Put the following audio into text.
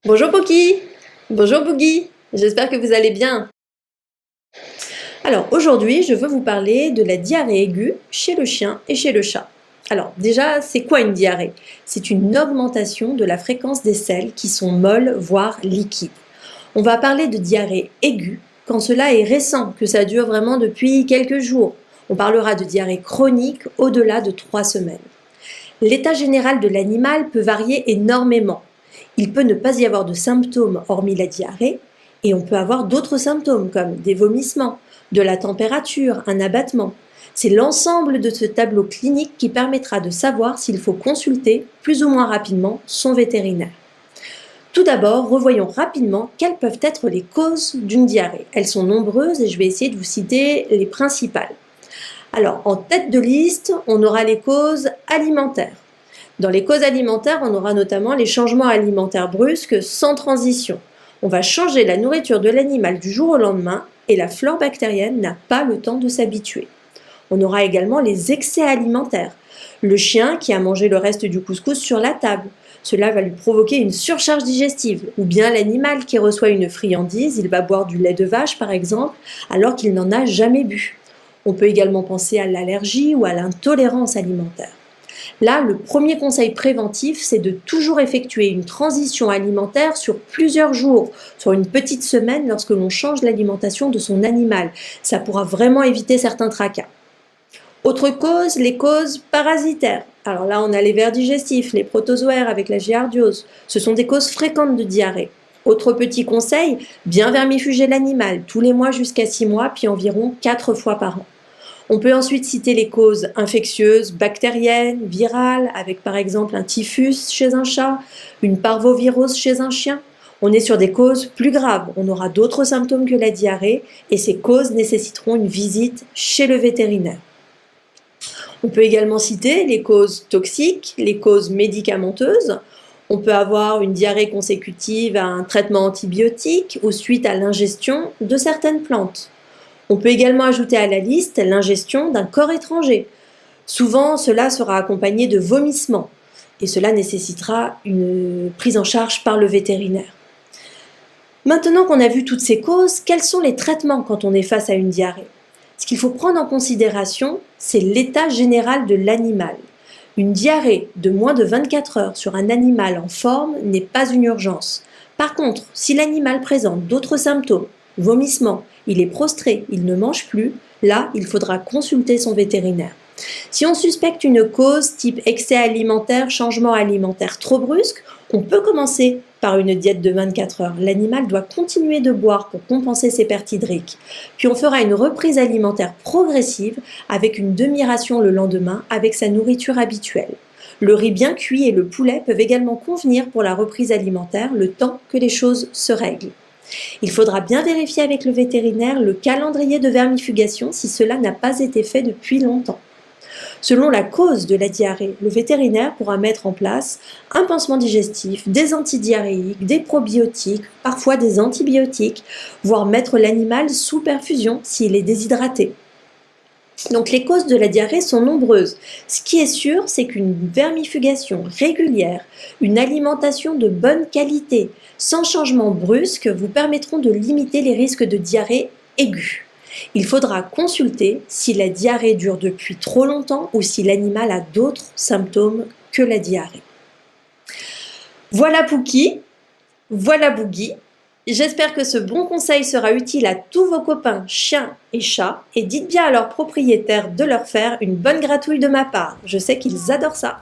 Bonjour Poki, bonjour Boogie, j'espère que vous allez bien. Alors aujourd'hui, je veux vous parler de la diarrhée aiguë chez le chien et chez le chat. Alors déjà, c'est quoi une diarrhée? C'est une augmentation de la fréquence des selles qui sont molles, voire liquides. On va parler de diarrhée aiguë quand cela est récent, que ça dure vraiment depuis quelques jours. On parlera de diarrhée chronique au-delà de 3 semaines. L'état général de l'animal peut varier énormément. Il peut ne pas y avoir de symptômes hormis la diarrhée, et on peut avoir d'autres symptômes comme des vomissements, de la température, un abattement. C'est l'ensemble de ce tableau clinique qui permettra de savoir s'il faut consulter plus ou moins rapidement son vétérinaire. Tout d'abord, revoyons rapidement quelles peuvent être les causes d'une diarrhée. Elles sont nombreuses et je vais essayer de vous citer les principales. Alors, en tête de liste, on aura les causes alimentaires. Dans les causes alimentaires, on aura notamment les changements alimentaires brusques sans transition. On va changer la nourriture de l'animal du jour au lendemain et la flore bactérienne n'a pas le temps de s'habituer. On aura également les excès alimentaires. Le chien qui a mangé le reste du couscous sur la table. Cela va lui provoquer une surcharge digestive. Ou bien l'animal qui reçoit une friandise, il va boire du lait de vache par exemple, alors qu'il n'en a jamais bu. On peut également penser à l'allergie ou à l'intolérance alimentaire. Là, le premier conseil préventif, c'est de toujours effectuer une transition alimentaire sur plusieurs jours, sur une petite semaine lorsque l'on change l'alimentation de son animal. Ça pourra vraiment éviter certains tracas. Autre cause, les causes parasitaires. Alors là, on a les vers digestifs, les protozoaires avec la giardiose. Ce sont des causes fréquentes de diarrhée. Autre petit conseil, bien vermifuger l'animal tous les mois jusqu'à 6 mois, puis environ 4 fois par an. On peut ensuite citer les causes infectieuses, bactériennes, virales, avec par exemple un typhus chez un chat, une parvovirose chez un chien. On est sur des causes plus graves, on aura d'autres symptômes que la diarrhée et ces causes nécessiteront une visite chez le vétérinaire. On peut également citer les causes toxiques, les causes médicamenteuses. On peut avoir une diarrhée consécutive à un traitement antibiotique ou suite à l'ingestion de certaines plantes. On peut également ajouter à la liste l'ingestion d'un corps étranger. Souvent, cela sera accompagné de vomissements et cela nécessitera une prise en charge par le vétérinaire. Maintenant qu'on a vu toutes ces causes, quels sont les traitements quand on est face à une diarrhée? Ce qu'il faut prendre en considération, c'est l'état général de l'animal. Une diarrhée de moins de 24 heures sur un animal en forme n'est pas une urgence. Par contre, si l'animal présente d'autres symptômes, vomissement, il est prostré, il ne mange plus, là, il faudra consulter son vétérinaire. Si on suspecte une cause type excès alimentaire, changement alimentaire trop brusque, on peut commencer par une diète de 24 heures. L'animal doit continuer de boire pour compenser ses pertes hydriques. Puis on fera une reprise alimentaire progressive avec une demi-ration le lendemain avec sa nourriture habituelle. Le riz bien cuit et le poulet peuvent également convenir pour la reprise alimentaire le temps que les choses se règlent. Il faudra bien vérifier avec le vétérinaire le calendrier de vermifugation si cela n'a pas été fait depuis longtemps. Selon la cause de la diarrhée, le vétérinaire pourra mettre en place un pansement digestif, des antidiarrhéiques, des probiotiques, parfois des antibiotiques, voire mettre l'animal sous perfusion s'il est déshydraté. Donc les causes de la diarrhée sont nombreuses. Ce qui est sûr, c'est qu'une vermifugation régulière, une alimentation de bonne qualité, sans changement brusque, vous permettront de limiter les risques de diarrhée aiguë. Il faudra consulter si la diarrhée dure depuis trop longtemps ou si l'animal a d'autres symptômes que la diarrhée. Voilà Pookie, voilà Boogie. J'espère que ce bon conseil sera utile à tous vos copains chiens et chats et dites bien à leurs propriétaires de leur faire une bonne gratouille de ma part. Je sais qu'ils adorent ça.